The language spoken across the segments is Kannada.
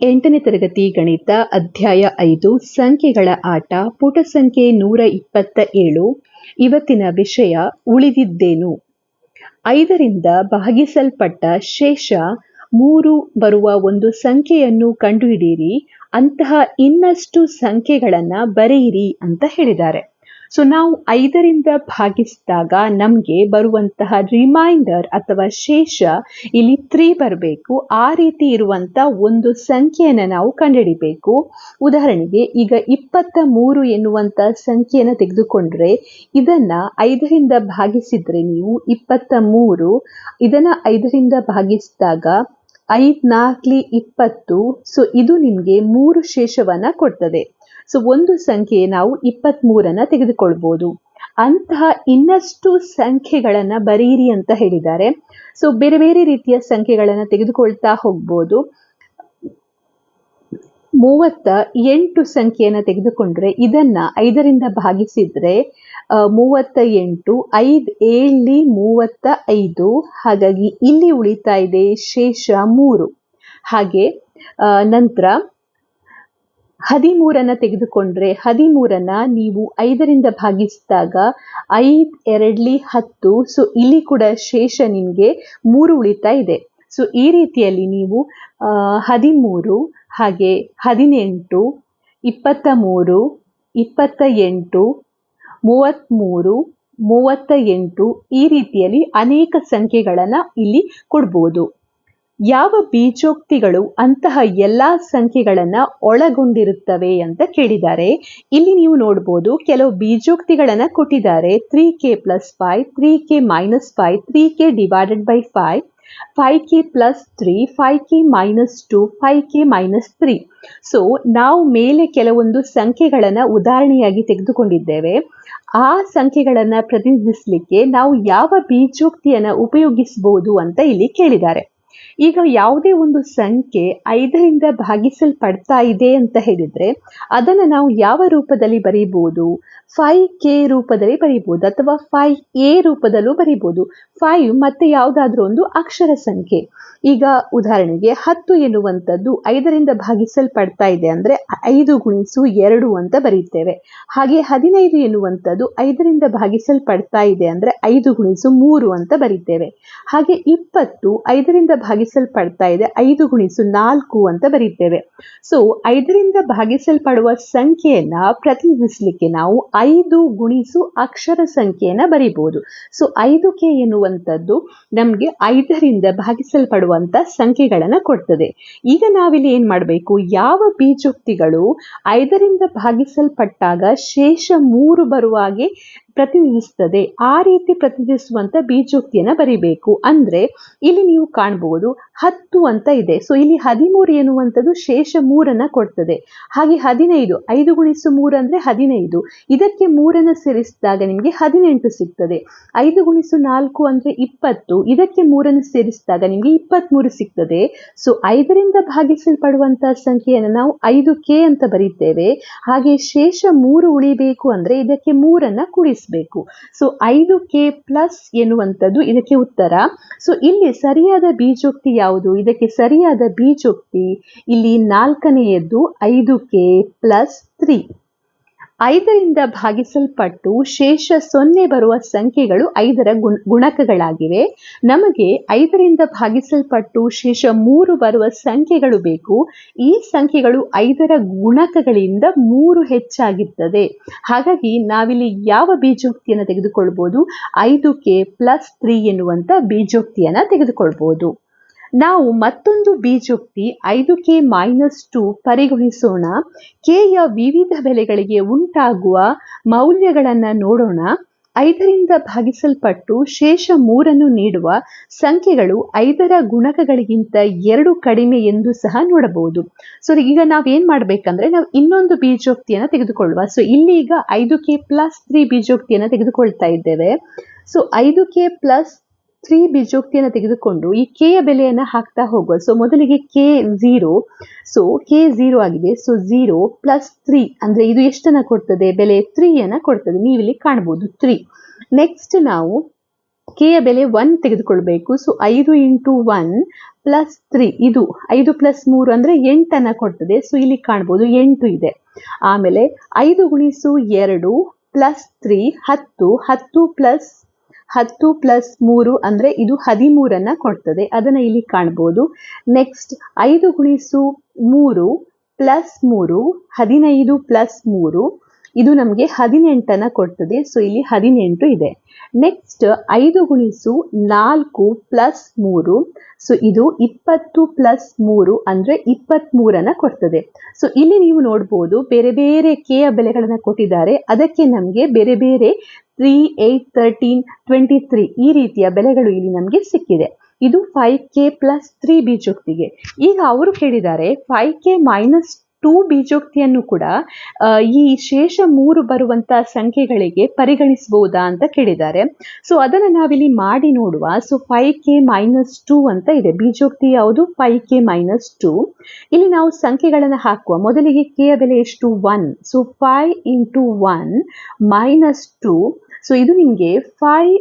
8ನೇ ತರಗತಿ ಗಣಿತ ಅಧ್ಯಾಯ 5 ಸಂಖ್ಯೆಗಳ ಆಟ ಪುಟ ಸಂಖ್ಯೆ 127. ಇವತ್ತಿನ ವಿಷಯ ಉಳಿದಿದ್ದೇನು. 5ರಿಂದ ಭಾಗಿಸಲ್ಪಟ್ಟ ಶೇಷ 3 ಬರುವ ಒಂದು ಸಂಖ್ಯೆಯನ್ನು ಕಂಡುಹಿಡಿಯಿರಿ, ಅಂತಹ ಇನ್ನಷ್ಟು ಸಂಖ್ಯೆಗಳನ್ನು ಬರೆಯಿರಿ ಅಂತ ಹೇಳಿದ್ದಾರೆ. ಸೊ ನಾವು 5ರಿಂದ ಭಾಗಿಸಿದಾಗ ನಮಗೆ ಬರುವಂತಹ ರಿಮೈಂಡರ್ ಅಥವಾ ಶೇಷ ಇಲ್ಲಿ 3 ಬರಬೇಕು. ಆ ರೀತಿ ಇರುವಂಥ ಒಂದು ಸಂಖ್ಯೆಯನ್ನು ನಾವು ಕಂಡುಹಿಡಿಬೇಕು. ಉದಾಹರಣೆಗೆ ಈಗ 23 ಎನ್ನುವಂಥ ಸಂಖ್ಯೆಯನ್ನು ತೆಗೆದುಕೊಂಡ್ರೆ ಇದನ್ನು 5ರಿಂದ ಭಾಗಿಸಿದರೆ ನೀವು 23, ಇದನ್ನು 5ರಿಂದ ಭಾಗಿಸಿದಾಗ 5 4 20. ಸೊ ಇದು ನಿಮಗೆ 3 ಶೇಷವನ್ನು ಕೊಡ್ತದೆ. ಸೊ ಒಂದು ಸಂಖ್ಯೆ ನಾವು 23 ತೆಗೆದುಕೊಳ್ಬೋದು. ಅಂತಹ ಇನ್ನಷ್ಟು ಸಂಖ್ಯೆಗಳನ್ನು ಬರೆಯಿರಿ ಅಂತ ಹೇಳಿದ್ದಾರೆ. ಸೊ ಬೇರೆ ಬೇರೆ ರೀತಿಯ ಸಂಖ್ಯೆಗಳನ್ನು ತೆಗೆದುಕೊಳ್ತಾ ಹೋಗ್ಬೋದು. 38 ಸಂಖ್ಯೆಯನ್ನು ತೆಗೆದುಕೊಂಡ್ರೆ ಇದನ್ನು 5ರಿಂದ ಭಾಗಿಸಿದರೆ 38, 5 7 35. ಹಾಗಾಗಿ ಇಲ್ಲಿ ಉಳಿತಾ ಇದೆ ಶೇಷ 3. ಹಾಗೆ ನಂತರ 13 ತೆಗೆದುಕೊಂಡ್ರೆ 13 ನೀವು 5ರಿಂದ ಭಾಗಿಸಿದಾಗ 5 2 10. ಸೊ ಇಲ್ಲಿ ಕೂಡ ಶೇಷ ನಿಮಗೆ 3 ಉಳಿತಾ ಇದೆ. ಸೊ ಈ ರೀತಿಯಲ್ಲಿ ನೀವು 13 ಹಾಗೆ 18, 23, 28, 33, 38 ಈ ರೀತಿಯಲ್ಲಿ ಅನೇಕ ಸಂಖ್ಯೆಗಳನ್ನು ಇಲ್ಲಿ ಕೊಡ್ಬೋದು. ಯಾವ ಬೀಜೋಕ್ತಿಗಳು ಅಂತಹ ಎಲ್ಲ ಸಂಖ್ಯೆಗಳನ್ನು ಒಳಗೊಂಡಿರುತ್ತವೆ ಅಂತ ಕೇಳಿದ್ದಾರೆ. ಇಲ್ಲಿ ನೀವು ನೋಡ್ಬೋದು ಕೆಲವು ಬೀಜೋಕ್ತಿಗಳನ್ನು ಕೊಟ್ಟಿದ್ದಾರೆ. 3k + 5, 3k - 5, 3k / 5, 5k + 3, 5k - 2, 5k - 3. So ನಾವು ಮೇಲೆ ಕೆಲವೊಂದು ಸಂಖ್ಯೆಗಳನ್ನು ಉದಾಹರಣೆಯಾಗಿ ತೆಗೆದುಕೊಂಡಿದ್ದೇವೆ. ಆ ಸಂಖ್ಯೆಗಳನ್ನು ಪ್ರತಿನಿಧಿಸಲಿಕ್ಕೆ ನಾವು ಯಾವ ಬೀಜೋಕ್ತಿಯನ್ನು ಉಪಯೋಗಿಸಬಹುದು ಅಂತ ಇಲ್ಲಿ ಕೇಳಿದ್ದಾರೆ. ಈಗ ಯಾವುದೇ ಒಂದು ಸಂಖ್ಯೆ 5ರಿಂದ ಭಾಗಿಸಲ್ಪಡ್ತಾ ಇದೆ ಅಂತ ಹೇಳಿದರೆ ಅದನ್ನು ನಾವು ಯಾವ ರೂಪದಲ್ಲಿ ಬರೀಬಹುದು? 5k ರೂಪದಲ್ಲಿ ಬರೀಬಹುದು ಅಥವಾ 5a ರೂಪದಲ್ಲೂ ಬರೀಬಹುದು. 5 ಮತ್ತೆ ಯಾವುದಾದ್ರೂ ಒಂದು ಅಕ್ಷರ ಸಂಖ್ಯೆ. ಈಗ ಉದಾಹರಣೆಗೆ 10 ಎನ್ನುವಂಥದ್ದು 5ರಿಂದ ಭಾಗಿಸಲ್ಪಡ್ತಾ ಇದೆ ಅಂದರೆ 5 × 2 ಅಂತ ಬರೀತೇವೆ. ಹಾಗೆ 15 ಎನ್ನುವಂಥದ್ದು 5ರಿಂದ ಭಾಗಿಸಲ್ಪಡ್ತಾ ಇದೆ ಅಂದರೆ 5 × 3 ಅಂತ ಬರೀತೇವೆ. ಹಾಗೆ 20 5ರಿಂದ ಭಾಗಿಸಲ್ಪಡ್ತಾ ಇದೆ 5 × 4 ಅಂತ ಬರೀತೇವೆ. ಸೊ 5ರಿಂದ ಭಾಗಿಸಲ್ಪಡುವ ಸಂಖ್ಯೆಯನ್ನು ಪ್ರತಿನಿಧಿಸಲಿಕ್ಕೆ ನಾವು 5 × ಅಕ್ಷರ ಸಂಖ್ಯೆಯನ್ನು ಬರೀಬಹುದು. ಸೊ 5k ಎನ್ನುವಂಥದ್ದು ನಮಗೆ 5ರಿಂದ ಭಾಗಿಸಲ್ಪಡುವಂಥ ಸಂಖ್ಯೆಗಳನ್ನು ಕೊಡ್ತದೆ. ಈಗ ನಾವಿಲ್ಲಿ ಏನು ಮಾಡಬೇಕು? ಯಾವ ಬೀಜೋಕ್ತಿಗಳು 5ರಿಂದ ಭಾಗಿಸಲ್ಪಟ್ಟಾಗ ಶೇಷ 3 ಬರುವ ಹಾಗೆ ಪ್ರತಿನಿಧಿಸ್ತದೆ ಆ ರೀತಿ ಪ್ರತಿನಿಧಿಸುವಂಥ ಬೀಜೋಕ್ತಿಯನ್ನು ಬರೀಬೇಕು. ಅಂದರೆ ಇಲ್ಲಿ ನೀವು ಕಾಣ್ಬೋದು 10 ಅಂತ ಇದೆ. ಸೊ ಇಲ್ಲಿ 13 ಎನ್ನುವಂಥದ್ದು ಶೇಷ 3 ಕೊಡ್ತದೆ. ಹಾಗೆ 15, 5 × 3 ಅಂದರೆ 15. ಇದಕ್ಕೆ 3 ಸೇರಿಸಿದಾಗ ನಿಮಗೆ 18 ಸಿಗ್ತದೆ. 5 × 4 ಅಂದರೆ 20. ಇದಕ್ಕೆ 3 ಸೇರಿಸಿದಾಗ ನಿಮಗೆ 23 ಸಿಗ್ತದೆ. ಸೊ 5ರಿಂದ ಭಾಗಿಸಲ್ಪಡುವಂಥ ಸಂಖ್ಯೆಯನ್ನು ನಾವು 5k ಅಂತ ಬರೀತೇವೆ. ಹಾಗೆ ಶೇಷ 3 ಉಳಿಬೇಕು ಅಂದರೆ ಇದಕ್ಕೆ 3 ಕೂಡಿಸಬೇಕು. ಸೊ 5k + ಎನ್ನುವಂಥದ್ದು ಇದಕ್ಕೆ ಉತ್ತರ. ಸೊ ಇಲ್ಲಿ ಸರಿಯಾದ ಬೀಜೋಕ್ತಿ ಯಾವುದು? ಇದಕ್ಕೆ ಸರಿಯಾದ ಬೀಜೋಕ್ತಿ ಇಲ್ಲಿ 4ನೇಯದ್ದು 5k + 3. 5ರಿಂದ ಭಾಗಿಸಲ್ಪಟ್ಟು ಶೇಷ 0 ಬರುವ ಸಂಖ್ಯೆಗಳು 5ರ ಗುಣಕಗಳಾಗಿವೆ. ನಮಗೆ 5ರಿಂದ ಭಾಗಿಸಲ್ಪಟ್ಟು ಶೇಷ 3 ಬರುವ ಸಂಖ್ಯೆಗಳು ಬೇಕು. ಈ ಸಂಖ್ಯೆಗಳು 5ರ ಗುಣಕಗಳಿಂದ 3 ಹೆಚ್ಚಾಗಿರ್ತದೆ. ಹಾಗಾಗಿ ನಾವಿಲ್ಲಿ ಯಾವ ಬೀಜೋಕ್ತಿಯನ್ನು ತೆಗೆದುಕೊಳ್ಬೋದು? 5k + 3 ಎನ್ನುವಂಥ ಬೀಜೋಕ್ತಿಯನ್ನು ತೆಗೆದುಕೊಳ್ಬೋದು. ನಾವು ಮತ್ತೊಂದು ಬೀಜೋಕ್ತಿ 5k - 2 ಪರಿಗಣಿಸೋಣ. kಯ ವಿವಿಧ ಬೆಲೆಗಳಿಗೆ ಉಂಟಾಗುವ ಮೌಲ್ಯಗಳನ್ನು ನೋಡೋಣ. 5ರಿಂದ ಭಾಗಿಸಲ್ಪಟ್ಟು ಶೇಷ 3 ನೀಡುವ ಸಂಖ್ಯೆಗಳು 5ರ ಗುಣಕಗಳಿಗಿಂತ 2 ಕಡಿಮೆ ಎಂದು ಸಹ ನೋಡಬಹುದು. ಸೊ ಈಗ ನಾವೇನು ಮಾಡಬೇಕಂದ್ರೆ ನಾವು ಇನ್ನೊಂದು ಬೀಜೋಕ್ತಿಯನ್ನು ತೆಗೆದುಕೊಳ್ಳುವ. ಸೊ ಇಲ್ಲಿ ಈಗ 5k + 3 ಬೀಜೋಕ್ತಿಯನ್ನು ತೆಗೆದುಕೊಳ್ತಾ ಇದ್ದೇವೆ. ಸೊ 5k + 3 ಬೀಜೋಕ್ತಿಯನ್ನು ತೆಗೆದುಕೊಂಡು ಈ k ಯ ಬೆಲೆಯನ್ನು ಹಾಕ್ತಾ ಹೋಗುವ. ಸೊ ಮೊದಲಿಗೆ k 0. ಸೊ k 0 ಆಗಿದೆ. ಸೊ 0 + 3 ಅಂದರೆ ಇದು ಎಷ್ಟನ್ನು ಕೊಡ್ತದೆ? ಬೆಲೆ 3 ಕೊಡ್ತದೆ. ನೀವಿಲ್ಲಿ ಕಾಣ್ಬೋದು 3. ನೆಕ್ಸ್ಟ್ ನಾವು k ಯ ಬೆಲೆ 1 ತೆಗೆದುಕೊಳ್ಬೇಕು. ಸೊ 5 × 1 +3 ಇದು 5 + 3 ಅಂದರೆ 8 ಕೊಡ್ತದೆ. ಸೊ ಇಲ್ಲಿ ಕಾಣ್ಬೋದು 8 ಇದೆ. ಆಮೇಲೆ 5 × 2 +3 10 10 + 3 ಅಂದರೆ ಇದು 13 ಕೊಡ್ತದೆ. ಅದನ್ನು ಇಲ್ಲಿ ಕಾಣ್ಬೋದು. ನೆಕ್ಸ್ಟ್ 5 × 3 +3 15 + 3 ಇದು ನಮಗೆ 18 ಕೊಡ್ತದೆ. ಸೊ ಇಲ್ಲಿ 18 ಇದೆ. ನೆಕ್ಸ್ಟ್ 5 × 4 +3 ಸೊ ಇದು 20 + 3 ಅಂದರೆ 23 ಕೊಡ್ತದೆ. ಸೊ ಇಲ್ಲಿ ನೀವು ನೋಡ್ಬೋದು ಬೇರೆ ಬೇರೆ ಕೆಯ ಬೆಲೆಗಳನ್ನು ಕೊಟ್ಟಿದ್ದಾರೆ. ಅದಕ್ಕೆ ನಮಗೆ ಬೇರೆ ಬೇರೆ 3, 8, 13, 23 ಈ ರೀತಿಯ ಬೆಲೆಗಳು ಇಲ್ಲಿ ನಮಗೆ ಸಿಕ್ಕಿದೆ. ಇದು 5k + 3 ಬೀಜೋಕ್ತಿಗೆ. ಈಗ ಅವರು ಕೇಳಿದ್ದಾರೆ 5k - 2 ಬೀಜೋಕ್ತಿಯನ್ನು ಕೂಡ ಈ ಶೇಷ 3 ಬರುವಂತ ಸಂಖ್ಯೆಗಳಿಗೆ ಪರಿಗಣಿಸಬಹುದಾ ಅಂತ ಕೇಳಿದ್ದಾರೆ. ಸೊ ಅದನ್ನು ನಾವಿಲ್ಲಿ ಮಾಡಿ ನೋಡುವ. ಸೊ 5k - 2 ಅಂತ ಇದೆ. ಬೀಜೋಕ್ತಿ ಯಾವುದು? 5k - 2. ಇಲ್ಲಿ ನಾವು ಸಂಖ್ಯೆಗಳನ್ನು ಹಾಕುವ. ಮೊದಲಿಗೆ k ಯ ಬೆಲೆ ಎಷ್ಟು? 1. ಸೊ 5 × 1 - 2 ಸೊ ಇದು ನಿಮಗೆ 5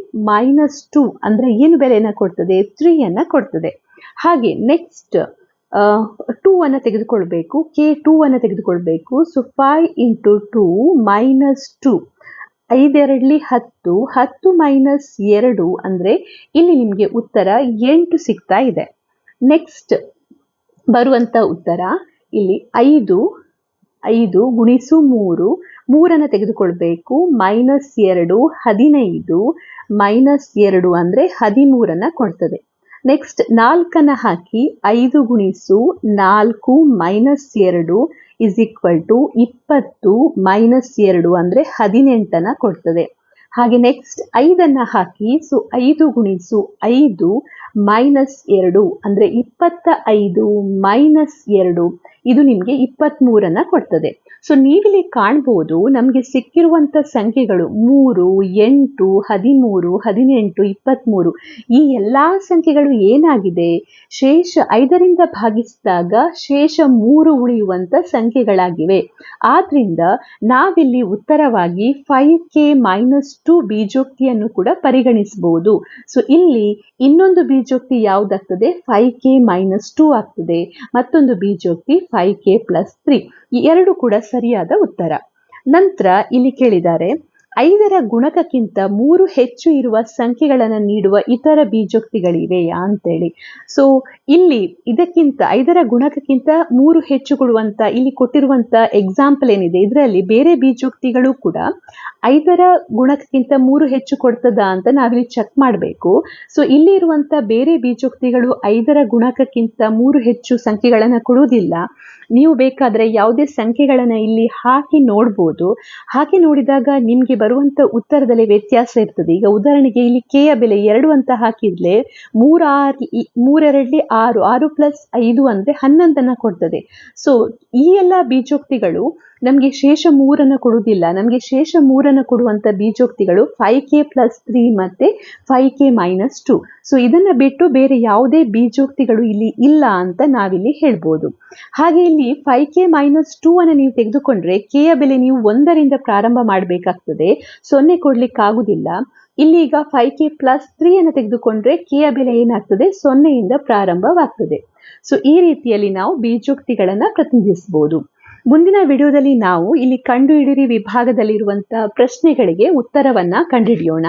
- 2 ಅಂದರೆ ಏನು ಬೆಲೆಯನ್ನು ಕೊಡ್ತದೆ? 3 ಕೊಡ್ತದೆ. ಹಾಗೆ ನೆಕ್ಸ್ಟ್ 2 ಅನ್ನು ತೆಗೆದುಕೊಳ್ಬೇಕು. k2 ಅನ್ನು ತೆಗೆದುಕೊಳ್ಬೇಕು. ಸೊ 5 × 2 - 2 5 2 10 10 - 2 ಅಂದರೆ ಇಲ್ಲಿ ನಿಮಗೆ ಉತ್ತರ 8 ಸಿಗ್ತಾ ಇದೆ. ನೆಕ್ಸ್ಟ್ ಬರುವಂತ ಉತ್ತರ ಇಲ್ಲಿ 5 5 × 3 3 ತೆಗೆದುಕೊಳ್ಬೇಕು. -2 15 -2 ಅಂದರೆ 13 ಕೊಡ್ತದೆ. ನೆಕ್ಸ್ಟ್ 4 ಹಾಕಿ 5 × 4 - 2 = 20 - 2 ಅಂದರೆ 18 ಕೊಡ್ತದೆ. ಹಾಗೆ ನೆಕ್ಸ್ಟ್ 5 ಹಾಕಿ. ಸೊ 5 × 5 - 2 ಅಂದರೆ 25 - 2 ಇದು ನಿಮಗೆ 23 ಕೊಡ್ತದೆ. ಸೊ ನೀವಿಲ್ಲಿ ಕಾಣ್ಬೋದು ನಮಗೆ ಸಿಕ್ಕಿರುವಂಥ ಸಂಖ್ಯೆಗಳು 3, 8, 13, 18, 23 ಈ ಎಲ್ಲ ಸಂಖ್ಯೆಗಳು ಏನಾಗಿದೆ? ಶೇಷ 5ರಿಂದ ಭಾಗಿಸಿದಾಗ ಶೇಷ 3 ಉಳಿಯುವಂಥ ಸಂಖ್ಯೆಗಳಾಗಿವೆ. ಆದ್ರಿಂದ ನಾವಿಲ್ಲಿ ಉತ್ತರವಾಗಿ 5k - 2 ಬೀಜೋಕ್ತಿಯನ್ನು ಕೂಡ ಪರಿಗಣಿಸಬಹುದು. ಸೊ ಇಲ್ಲಿ ಇನ್ನೊಂದು ಬೀಜೋಕ್ತಿ ಯಾವುದಾಗ್ತದೆ? 5k - 2 ಆಗ್ತದೆ. ಮತ್ತೊಂದು ಬೀಜೋಕ್ತಿ 5k + 3 ಈ ಎರಡು ಕೂಡ ಸರಿಯಾದ ಉತ್ತರ. ನಂತರ ಇಲ್ಲಿ ಕೇಳಿದ್ದಾರೆ 5ರ ಗುಣಕಕ್ಕಿಂತ 3 ಹೆಚ್ಚು ಇರುವ ಸಂಖ್ಯೆಗಳನ್ನು ನೀಡುವ ಇತರ ಬೀಜೋಕ್ತಿಗಳಿವೆಯಾ ಅಂತೇಳಿ. ಸೊ ಇಲ್ಲಿ ಇದಕ್ಕಿಂತ 5ರ ಗುಣಕಕ್ಕಿಂತ 3 ಹೆಚ್ಚು ಕೊಡುವಂತ ಇಲ್ಲಿ ಕೊಟ್ಟಿರುವಂತ ಎಕ್ಸಾಂಪಲ್ ಏನಿದೆ ಇದರಲ್ಲಿ ಬೇರೆ ಬೀಜೋಕ್ತಿಗಳು ಕೂಡ 5ರ ಗುಣಕಕ್ಕಿಂತ 3 ಹೆಚ್ಚು ಕೊಡ್ತದ ಅಂತ ನಾವಿಲ್ಲಿ ಚೆಕ್ ಮಾಡಬೇಕು. ಸೊ ಇಲ್ಲಿ ಇರುವಂತ ಬೇರೆ ಬೀಜೋಕ್ತಿಗಳು 5ರ ಗುಣಕಕ್ಕಿಂತ 3 ಹೆಚ್ಚು ಸಂಖ್ಯೆಗಳನ್ನು ಕೊಡುವುದಿಲ್ಲ. ನೀವು ಬೇಕಾದರೆ ಯಾವುದೇ ಸಂಖ್ಯೆಗಳನ್ನು ಇಲ್ಲಿ ಹಾಕಿ ನೋಡ್ಬೋದು. ಹಾಕಿ ನೋಡಿದಾಗ ನಿಮಗೆ ಬರುವಂಥ ಉತ್ತರದಲ್ಲಿ ವ್ಯತ್ಯಾಸ ಇರ್ತದೆ. ಈಗ ಉದಾಹರಣೆಗೆ ಇಲ್ಲಿ k ಯ ಬೆಲೆ 2 ಅಂತ ಹಾಕಿದ್ರೆ 3 2 6 6 + 5 ಅಂದರೆ 11 ಕೊಡ್ತದೆ. ಸೊ ಈ ಎಲ್ಲ ಬೀಜೋಕ್ತಿಗಳು ನಮಗೆ ಶೇಷ 3 ಕೊಡುವುದಿಲ್ಲ. ನಮಗೆ ಶೇಷ 3 ಕೊಡುವಂಥ ಬೀಜೋಕ್ತಿಗಳು 5k + 3 ಮತ್ತು 5k - 2. ಸೊ ಇದನ್ನು ಬಿಟ್ಟು ಬೇರೆ ಯಾವುದೇ ಬೀಜೋಕ್ತಿಗಳು ಇಲ್ಲಿ ಇಲ್ಲ ಅಂತ ನಾವಿಲ್ಲಿ ಹೇಳ್ಬೋದು. ಹಾಗೆ ಇಲ್ಲಿ 5k - 2 ಅನ್ನು ನೀವು ತೆಗೆದುಕೊಂಡ್ರೆ k ಯ ಬೆಲೆ ನೀವು 1ರಿಂದ ಪ್ರಾರಂಭ ಮಾಡಬೇಕಾಗ್ತದೆ. 0 ಕೊಡ್ಲಿಕ್ಕಾಗುವುದಿಲ್ಲ. ಇಲ್ಲಿ ಈಗ 5k + 3 ಅನ್ನು ತೆಗೆದುಕೊಂಡ್ರೆ k ಯ ಬೆಲೆ ಏನಾಗ್ತದೆ? 0ಯಿಂದ ಪ್ರಾರಂಭವಾಗ್ತದೆ. ಸೊ ಈ ರೀತಿಯಲ್ಲಿ ನಾವು ಬೀಜೋಕ್ತಿಗಳನ್ನು ಪ್ರತಿನಿಧಿಸಬಹುದು. ಮುಂದಿನ ವಿಡಿಯೋದಲ್ಲಿ ನಾವು ಇಲ್ಲಿ ಕಂಡುಹಿಡಿಯಿರಿ ವಿಭಾಗದಲ್ಲಿರುವಂತಹ ಪ್ರಶ್ನೆಗಳಿಗೆ ಉತ್ತರವನ್ನ ಕಂಡುಹಿಡಿಯೋಣ.